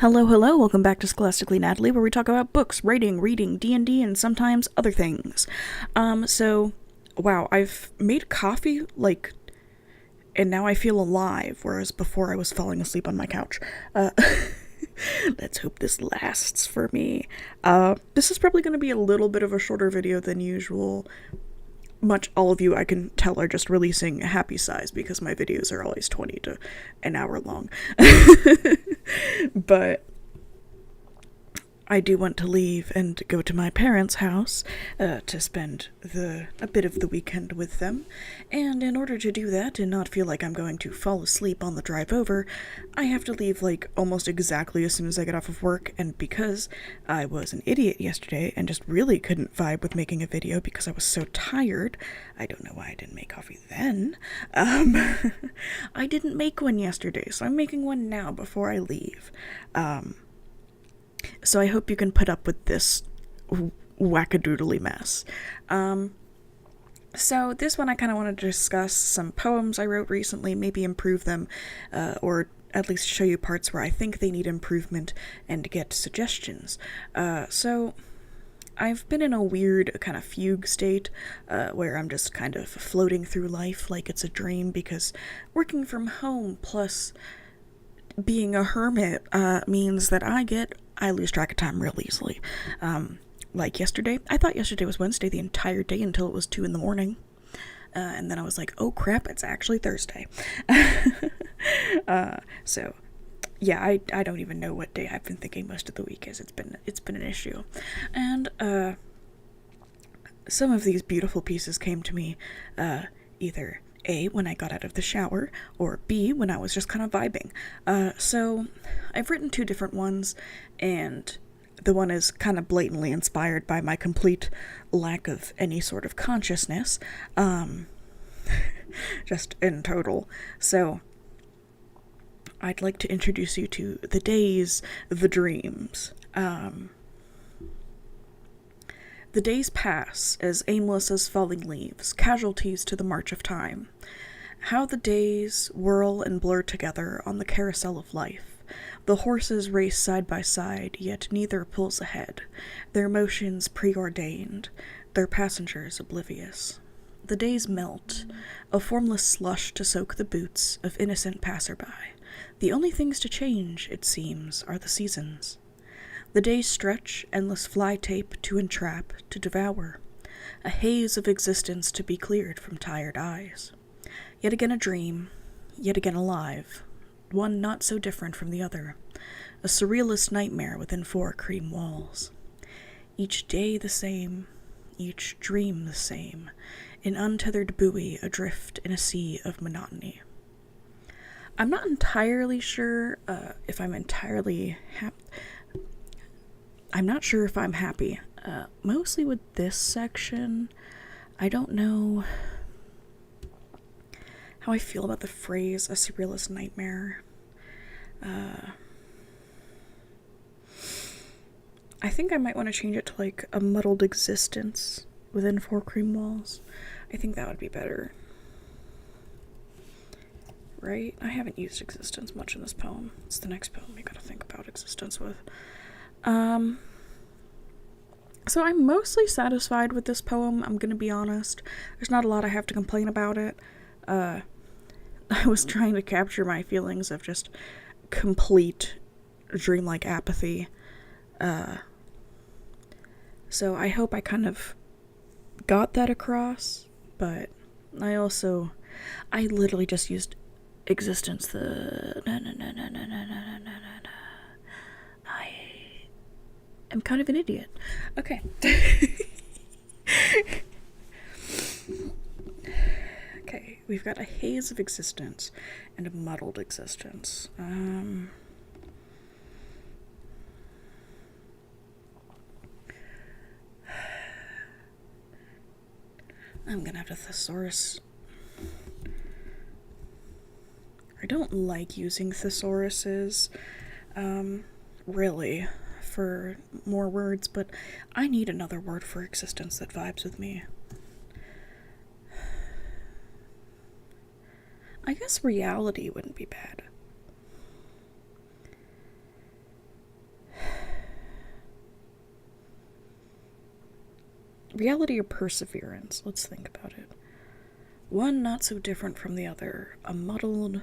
Hello, hello, welcome back to Scholastically Natalie, where we talk about books, writing, reading, D&D, and sometimes other things. Wow, I've made coffee, and now I feel alive, whereas before I was falling asleep on my couch. Uh, let's hope this lasts for me. This is probably going to be a little bit of a shorter video than usual. Much all of you, I can tell, are just releasing happy sighs because my videos are always 20 to an hour long. But I do want to leave and go to my parents' house to spend a bit of the weekend with them. And in order to do that and not feel like I'm going to fall asleep on the drive over, I have to leave almost exactly as soon as I get off of work. And because I was an idiot yesterday and just really couldn't vibe with making a video because I was so tired, I don't know why I didn't make coffee then. I didn't make one yesterday, so I'm making one now before I leave. So I hope you can put up with this wackadoodly mess. So this one I kind of want to discuss some poems I wrote recently, maybe improve them, or at least show you parts where I think they need improvement and get suggestions. So I've been in a weird kind of fugue state where I'm just kind of floating through life like it's a dream because working from home plus being a hermit means that I lose track of time real easily. Like yesterday, I thought yesterday was Wednesday the entire day until it was 2 in the morning. And then I was like, oh crap, it's actually Thursday. So yeah, I don't even know what day I've been thinking most of the week is. It's been an issue. And some of these beautiful pieces came to me either A, when I got out of the shower, or B, when I was just kind of vibing. So I've written two different ones, and the one is kind of blatantly inspired by my complete lack of any sort of consciousness, just in total. So I'd like to introduce you to The Days, The Dreams. The days pass, as aimless as falling leaves, casualties to the march of time. How the days whirl and blur together on the carousel of life. The horses race side by side, yet neither pulls ahead, their motions preordained, their passengers oblivious. The days melt, a formless slush to soak the boots of innocent passerby. The only things to change, it seems, are the seasons. The days stretch, endless fly tape to entrap, to devour, a haze of existence to be cleared from tired eyes. Yet again a dream, yet again alive, one not so different from the other, a surrealist nightmare within four cream walls. Each day the same, each dream the same, an untethered buoy adrift in a sea of monotony. I'm not entirely sure if I'm entirely happy. I'm not sure if I'm happy. Mostly with this section, I don't know how I feel about the phrase a surrealist nightmare. I think I might want to change it to a muddled existence within four cream walls. I think that would be better. Right? I haven't used existence much in this poem. It's the next poem we gotta think about existence with. So I'm mostly satisfied with this poem, I'm gonna be honest. There's not a lot I have to complain about it. I was trying to capture my feelings of just complete dreamlike apathy. So I hope I kind of got that across, but I literally just used existence I'm kind of an idiot. Okay. Okay, we've got a haze of existence and a muddled existence. I'm gonna have to thesaurus. I don't like using thesauruses, really, for more words, but I need another word for existence that vibes with me. I guess reality wouldn't be bad. Reality or perseverance? Let's think about it. One not so different from the other. A muddled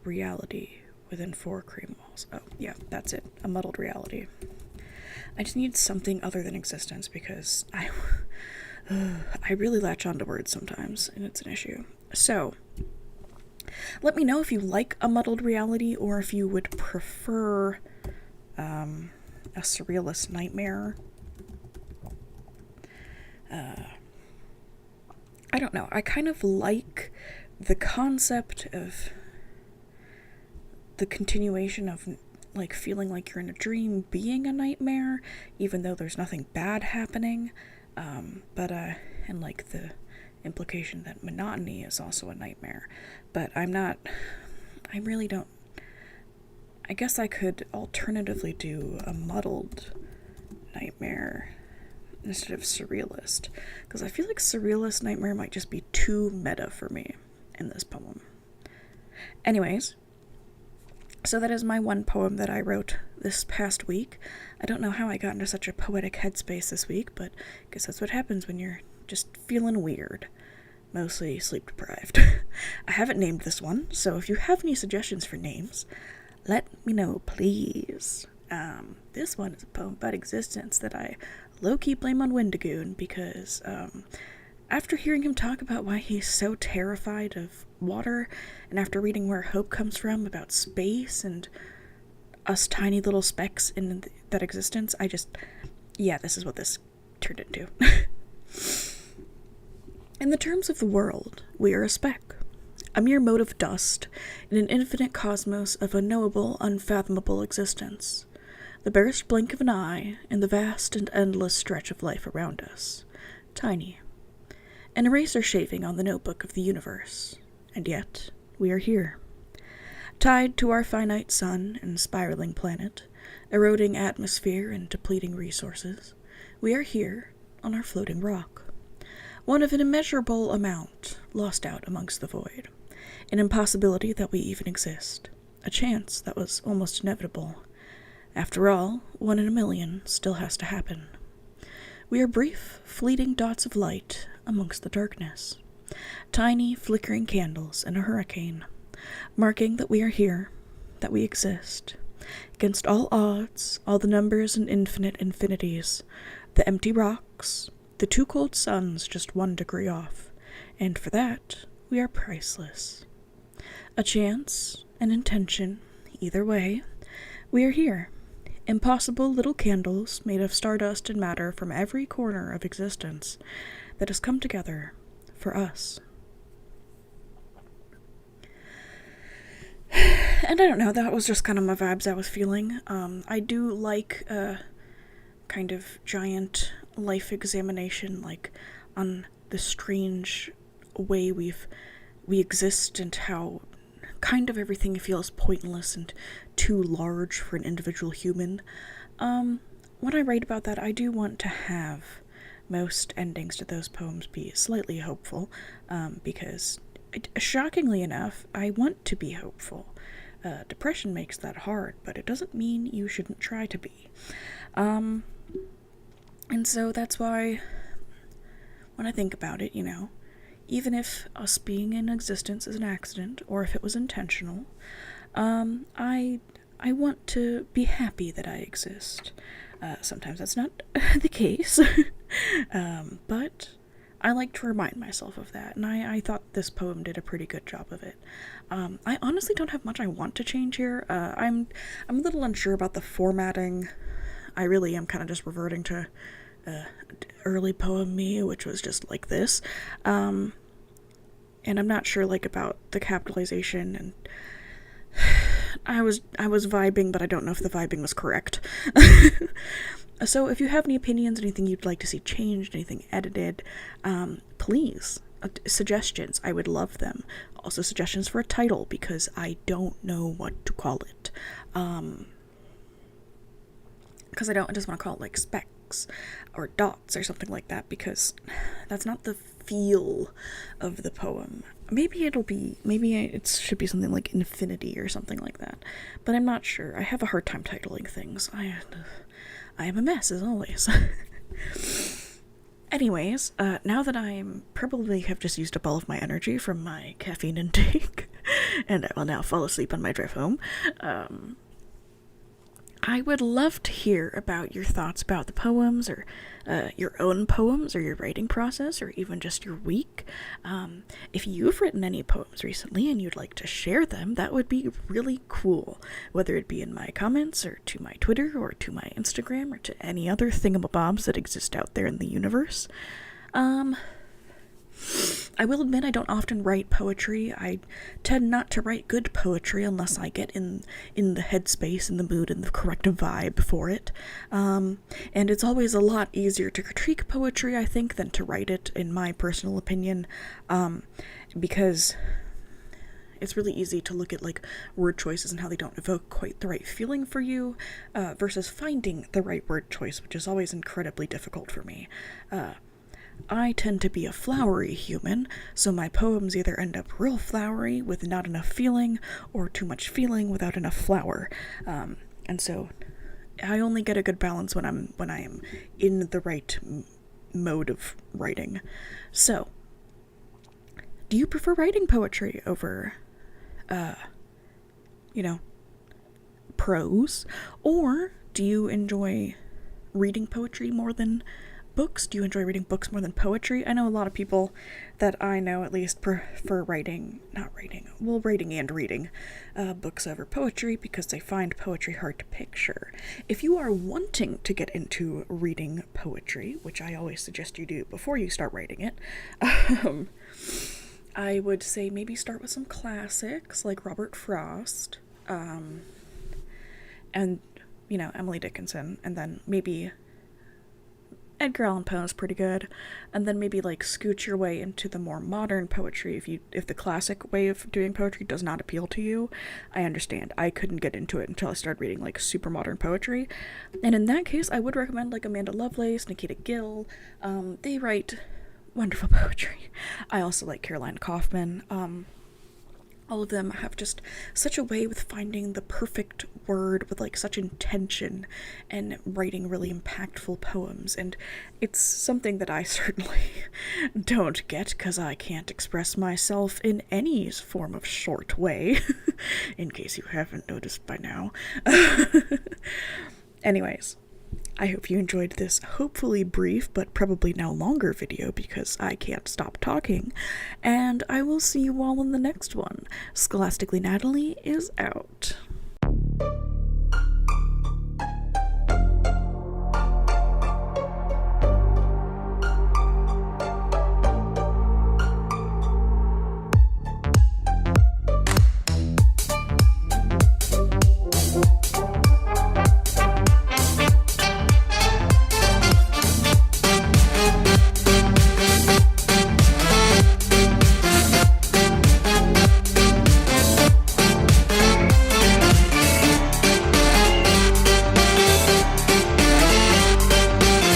reality within four cream walls. Oh, yeah, that's it. A muddled reality. I just need something other than existence because I really latch onto words sometimes, and it's an issue. So, let me know if you like a muddled reality or if you would prefer a surrealist nightmare. I don't know. I kind of like the concept of the continuation of like feeling like you're in a dream being a nightmare, even though there's nothing bad happening. And like the implication that monotony is also a nightmare. But I really don't. I guess I could alternatively do a muddled nightmare instead of surrealist, because I feel like surrealist nightmare might just be too meta for me in this poem. Anyways, so that is my one poem that I wrote this past week. I don't know how I got into such a poetic headspace this week, but I guess that's what happens when you're just feeling weird. Mostly sleep deprived. I haven't named this one, so if you have any suggestions for names, let me know, please. This one is a poem about existence that I low-key blame on Wendigoon because after hearing him talk about why he's so terrified of water, and after reading Where Hope Comes From about space and us tiny little specks in that existence, this is what this turned into. In the terms of the world, we are a speck, a mere mote of dust in an infinite cosmos of unknowable, unfathomable existence, the barest blink of an eye in the vast and endless stretch of life around us, tiny, an eraser shaving on the notebook of the universe, and yet we are here, tied to our finite sun and spiraling planet, eroding atmosphere and depleting resources. We are here on our floating rock, one of an immeasurable amount lost out amongst the void, an impossibility that we even exist, a chance that was almost inevitable. After all, 1 in a million still has to happen. We are brief, fleeting dots of light amongst the darkness, tiny, flickering candles in a hurricane, marking that we are here, that we exist, against all odds, all the numbers and infinite infinities, the empty rocks, the two cold suns just 1 degree off, and for that, we are priceless. A chance, an intention, either way, we are here. Impossible little candles made of stardust and matter from every corner of existence that has come together for us. And I don't know, that was just kind of my vibes I was feeling. I do like a kind of giant life examination, like on the strange way we exist and how kind of everything feels pointless and too large for an individual human. When I write about that, I do want to have most endings to those poems be slightly hopeful, because, shockingly enough, I want to be hopeful. Depression makes that hard, but it doesn't mean you shouldn't try to be. And so that's why, when I think about it, even if us being in existence is an accident, or if it was intentional, I want to be happy that I exist. Sometimes that's not the case, but I like to remind myself of that, and I thought this poem did a pretty good job of it. I honestly don't have much I want to change here. I'm a little unsure about the formatting. I really am kind of just reverting to early poem me, which was just like this. And I'm not sure about the capitalization, and I was vibing, but I don't know if the vibing was correct. So if you have any opinions, anything you'd like to see changed, anything edited, please, suggestions, I would love them. Also suggestions for a title, because I don't know what to call it. Because I just want to call it specks or dots or something like that, because that's not the feel of the poem. Maybe it should be something like infinity or something like that, but I'm not sure. I have a hard time titling things. I am a mess, as always. Anyways, now that I'm probably have just used up all of my energy from my caffeine intake, and I will now fall asleep on my drive home, I would love to hear about your thoughts about the poems, or your own poems, or your writing process, or even just your week. If you've written any poems recently and you'd like to share them, that would be really cool. Whether it be in my comments, or to my Twitter, or to my Instagram, or to any other thingamabobs that exist out there in the universe. I will admit I don't often write poetry. I tend not to write good poetry unless I get in the headspace, in the mood, and the correct vibe for it. And it's always a lot easier to critique poetry, I think, than to write it, in my personal opinion, because it's really easy to look at like word choices and how they don't evoke quite the right feeling for you, versus finding the right word choice, which is always incredibly difficult for me. I tend to be a flowery human, so my poems either end up real flowery with not enough feeling, or too much feeling without enough flower. And so I only get a good balance when I am in the right mode of writing. So, do you prefer writing poetry over, prose, or do you enjoy reading poetry more than books? Do you enjoy reading books more than poetry? I know a lot of people that I know at least prefer writing and reading books over poetry, because they find poetry hard to picture. If you are wanting to get into reading poetry, which I always suggest you do before you start writing it, I would say maybe start with some classics like Robert Frost, and Emily Dickinson, and then maybe Edgar Allan Poe is pretty good, and then maybe like scoot your way into the more modern poetry. If the classic way of doing poetry does not appeal to you, I understand. I couldn't get into it until I started reading like super modern poetry, and in that case, I would recommend like Amanda Lovelace, Nikita Gill. They write wonderful poetry. I also like Caroline Kaufman. All of them have just such a way with finding the perfect word with like such intention, and writing really impactful poems, and it's something that I certainly don't get, because I can't express myself in any form of short way, in case you haven't noticed by now. Anyways, I hope you enjoyed this hopefully brief but probably now longer video, because I can't stop talking, and I will see you all in the next one. Scholastically Natalie is out.